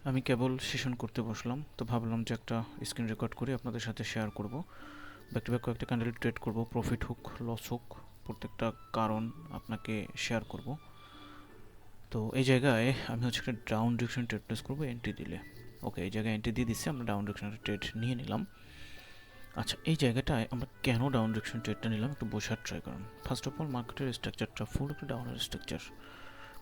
আমি কেবল সেশন করতে বসলাম, তো ভাবলাম যে একটা স্ক্রিন রেকর্ড করে আপনাদের সাথে শেয়ার করব। ব্যাক টু ব্যাক কয়েকটা ক্যান্ডেল ট্রেড করব, প্রফিট হোক লস হোক, প্রত্যেকটা কারণ আপনাকে শেয়ার করব। তো এই জায়গায় আমি হচ্ছে একটা ডাউন ডিরেকশন ট্রেড প্লেস করবো এন্ট্রি দিলে। ওকে, এই জায়গায় এন্ট্রি দিয়ে দিচ্ছি, আমরা ডাউন ডিরেকশনের ট্রেড নিয়ে নিলাম। আচ্ছা, এই জায়গাটায় আমরা কেন ডাউন ডিরেকশন ট্রেডটা নিলাম একটু বোঝার ট্রাই করুন। ফার্স্ট অফ অল, মার্কেটের স্ট্রাকচারটা ফুল একটা ডাউনের structure.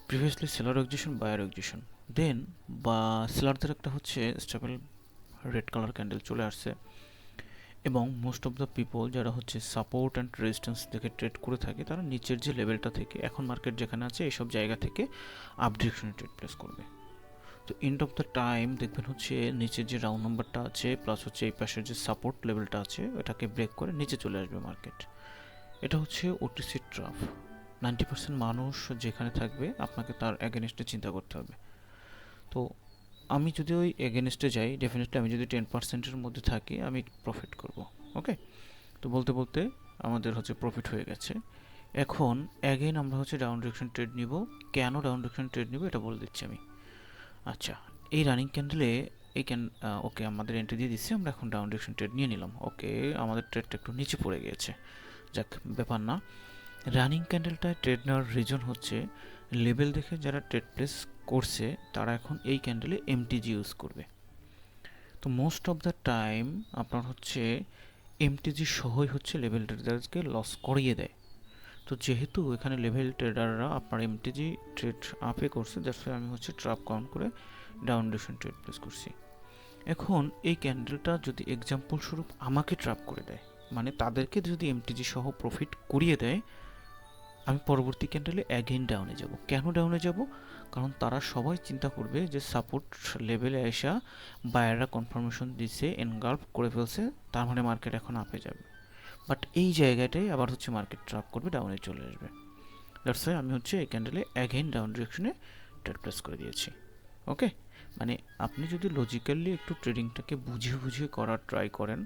Previously seller exhaustion, buyer exhaustion, then বা সেলারদের একটা হচ্ছে স্টেবল রেড কালার ক্যান্ডেল চলে আসছে, এবং মোস্ট অফ দ্য পিপল যারা হচ্ছে সাপোর্ট অ্যান্ড রেজিস্ট্যান্স দেখে ট্রেড করে থাকে, তারা নিচের যে লেভেলটা থেকে এখন মার্কেট যেখানে আছে এইসব জায়গা থেকে আপ ডিরেকশনে ট্রেড প্লেস করবে। তো এন্ড অফ দ্য টাইম দেখবেন হচ্ছে নিচের যে রাউন্ড নাম্বারটা আছে প্লাস হচ্ছে এই পাশের যে সাপোর্ট লেভেলটা আছে ওটাকে ব্রেক করে নিচে চলে আসবে মার্কেট। এটা হচ্ছে ওটিসি ট্রাফ। 90% মানুষ যেখানে থাকবে আপনাকে তার অ্যাগেনস্টে চিন্তা করতে হবে। তো আমি যদি ওই এগেনস্টে যাই, ডেফিনেটলি আমি যদি 10%-এর মধ্যে থাকি আমি প্রফিট করব। ওকে, তো বলতে বলতে আমাদের হচ্ছে প্রফিট হয়ে গেছে। এখন অ্যাগেন আমরা হচ্ছে ডাউন ডিরেকশন ট্রেড নিব। কেন ডাউন ডিরেকশন ট্রেড নিব এটা বলে দিচ্ছি আমি। আচ্ছা, এই রানিং ক্যান্ডেলে এই ওকে, আমাদের এন্ট্রি দিয়ে দিচ্ছি, আমরা এখন ডাউন ডিরেকশন ট্রেড নিয়ে নিলাম। ওকে, আমাদের ট্রেডটা একটু নিচে পড়ে গিয়েছে, যাক ব্যাপার না। রানিং ক্যান্ডেলটায় ট্রেড নেওয়ার রিজন হচ্ছে লেভেল দেখে যারা ট্রেড প্লেস করছে তারা এখন এই ক্যান্ডেলে এমটিজি ইউজ করবে। তো মোস্ট অফ দ্য টাইম আপনার হচ্ছে এমটিজি সহই হচ্ছে লেভেল ট্রেডারকে লস করিয়ে দেয়। তো যেহেতু এখানে লেভেল ট্রেডাররা আপনার এমটিজি ট্রেড আপে করছে, দ্যাটস ওয়াই আমি হচ্ছে ট্রাপ কাউন্ট করে ডাউন ডিরেকশন ট্রেড প্লেস করছি। এখন এই ক্যান্ডেলটা যদি এক্সাম্পল স্বরূপ আমাকে ট্রাপ করে দেয়, মানে তাদেরকে যদি এমটিজি সহ প্রফিট করিয়ে দেয়, আমি পরবর্তী ক্যান্ডেলে অ্যাগেইন ডাউনে যাব। কেন ডাউনে যাব? কারণ তারা সবাই চিন্তা করবে যে সাপোর্ট লেভেলে আসা বায়াররা কনফার্মেশন দিচ্ছে, এনগাল্ফ করে ফেলছে, তার মানে মার্কেট এখন আপে যাবে। বাট এই জায়গাটাই আবার হচ্ছে মার্কেট ট্রাপ করবে, ডাউনে চলে আসবে। দ্যাটস ওয়াই আমি হচ্ছে এই ক্যান্ডেলে অ্যাগেইন ডাউন ডিরেকশনে ট্রেড প্লেস করে দিয়েছি। ওকে, মানে আপনি যদি লজিক্যালি একটু ট্রেডিংটাকে বুঝিয়ে বুঝিয়ে করার ট্রাই করেন,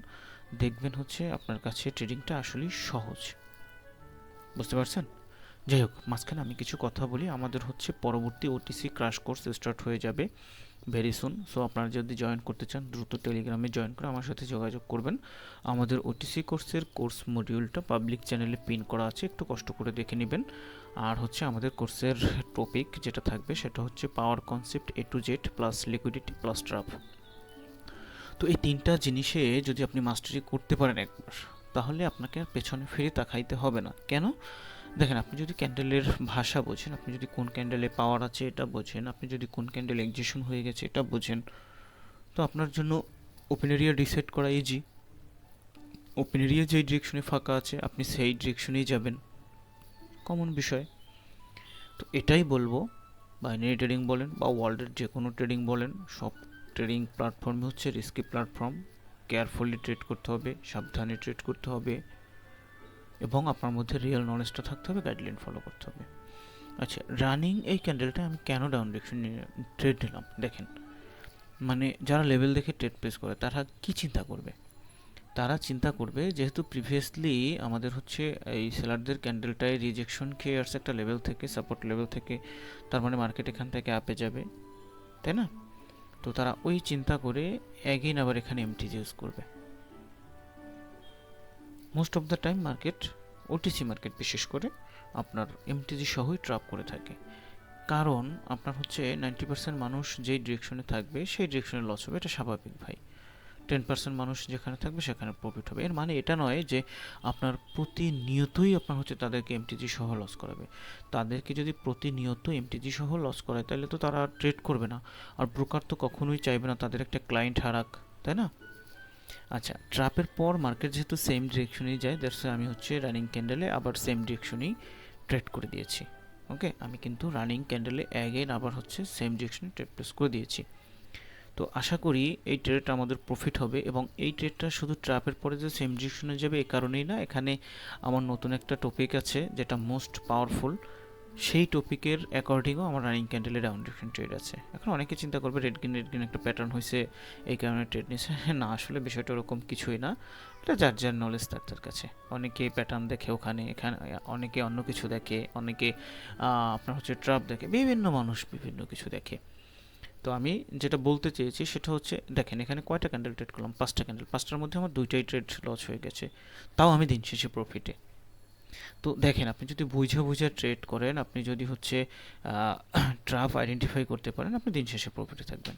দেখবেন হচ্ছে আপনার কাছে ট্রেডিংটা আসলেই সহজ। বুঝতে পারছেন? যাই হোক, মাঝখানে আমি কিছু কথা বলি। আমাদের হচ্ছে পরবর্তী ওটিসি ক্র্যাশ কোর্স স্টার্ট হয়ে যাবে ভেরি সুন। সো আপনারা যদি জয়েন করতে চান দ্রুত টেলিগ্রামে জয়েন করে আমার সাথে যোগাযোগ করবেন। আমাদের ওটিসি কোর্সের কোর্স মডিউলটা পাবলিক চ্যানেলে পিন করা আছে, একটু কষ্ট করে দেখে নেবেন। আর হচ্ছে আমাদের কোর্সের টপিক যেটা থাকবে সেটা হচ্ছে power concept A to Z plus liquidity plus trap. তো এই তিনটা জিনিসে যদি আপনি মাস্টারি করতে পারেন একবার, তাহলে আপনাকে আর পেছনে ফিরে তাকাইতে হবে না। কেন? দেখেন, আপনি যদি ক্যান্ডেলের ভাষা বোঝেন, আপনি যদি কোন ক্যান্ডেলে পাওয়ার আছে এটা বোঝেন, আপনি যদি কোন ক্যান্ডেল এক্সিশন হয়ে গেছে এটা বোঝেন, তো আপনার জন্য ওপেন এরিয়া ডিসাইড করা ইজি। ওপেন এরিয়া যেই ডিরেকশনে ফাঁকা আছে আপনি সেই ডিরেকশনেই যাবেন, কমন বিষয়। তো এটাই বলবো, বাইনারি ট্রেডিং বলেন বা ওয়ার্ল্ডের যে কোনো ট্রেডিং বলেন, সব ট্রেডিং প্ল্যাটফর্মই হচ্ছে রিস্কি প্ল্যাটফর্ম। কেয়ারফুলি ট্রেড করতে হবে, সাবধানে ট্রেড করতে হবে, এবং আপনার মধ্যে রিয়েল নলেজটা থাকতে হবে, গাইডলাইন ফলো করতে হবে। আচ্ছা, রানিং এই ক্যান্ডেলটা আমি কেন ডাউন ডিরেকশন ট্রেড নিলাম দেখেন। মানে যারা লেভেল দেখে ট্রেড প্লেস করে তারা কি চিন্তা করবে? তারা চিন্তা করবে যেহেতু প্রিভিয়াসলি আমাদের হচ্ছে এই সেলারদের ক্যান্ডেলটায় রিজেকশন খেয়ে আসছে একটা লেভেল থেকে, সাপোর্ট লেভেল থেকে, তার মানে মার্কেট এখান থেকে আপে যাবে, তাই না? তো তারা ওই চিন্তা করে অ্যাগেইন আবার এখানে এমটিজি ইউজ করবে। Most of the time market, OTC market বিশেষ করে, আপনার এমটিজি সহই ট্রাপ করে থাকে। কারণ আপনার হচ্ছে 90% মানুষ যেই ডিরেকশনে থাকবে সেই ডিরেকশনে লস হবে, এটা স্বাভাবিক ভাই। 10% মানুষ যেখানে থাকবে সেখানে প্রফিট হবে। এর মানে এটা নয় যে আপনার প্রতিনিয়তই আপনার হচ্ছে তাদেরকে এমটিজি সহ লস করাবে। তাদেরকে যদি প্রতিনিয়ত এমটিজি সহ লস করায় তাহলে তো তারা ট্রেড করবে না। আর ব্রোকার তো কখনোই চাইবে না তাদের একটা ক্লায়েন্ট হারাক, তাই না? আচ্ছা, ট্রাপের পর মার্কেট যেহেতু সেম ডিরেকশনেই যায়, দ্যাটস আমি হচ্ছে রানিং ক্যান্ডেলে আবার সেম ডিরেকশনেই ট্রেড করে দিয়েছি। ওকে, আমি কিন্তু রানিং ক্যান্ডেলে অ্যাগেন আবার হচ্ছে সেম ডিরেকশনে ট্রেড প্লেস করে দিয়েছি। তো আশা করি এই ট্রেডটা আমাদের প্রফিট হবে, এবং এই ট্রেডটা শুধু ট্র্যাপের পরে যে সেম ডিরেকশনে যাবে এই কারণেই না, এখানে আমার নতুন একটা টপিক আছে যেটা মোস্ট পাওয়ারফুল। সেই টপিকের অ্যাকর্ডিংও আমার রানিং ক্যান্ডেলে ডাউন ডিরেকশন ট্রেড আছে। এখন অনেকে চিন্তা করবে রেড গ্রিন একটা প্যাটার্ন হয়েছে এই কারণে ট্রেড নিয়েছে। না, আসলে বিষয়টা ওরকম কিছুই না। এটা যার যার নলেজ তার কাছে। অনেকে প্যাটার্ন দেখে ওখানে এখানে, অনেকে অন্য কিছু দেখে, অনেকে আপনার হচ্ছে ট্রাপ দেখে, বিভিন্ন মানুষ বিভিন্ন কিছু দেখে। তো আমি যেটা বলতে চেয়েছি সেটা হচ্ছে, দেখেন এখানে কয়টা ক্যান্ডেল ট্রেড করলাম, 5টা ক্যান্ডেল, 5টার মধ্যে আমার 2টাই ট্রেড লস হয়ে গেছে, তাও আমি দিন শেষে প্রফিটে। তো দেখেন আপনি যদি বুঝে বুঝে ট্রেড করেন, আপনি যদি হচ্ছে ট্রাফ আইডেন্টিফাই করতে পারেন, আপনি দিন শেষে প্রফিটে থাকবেন।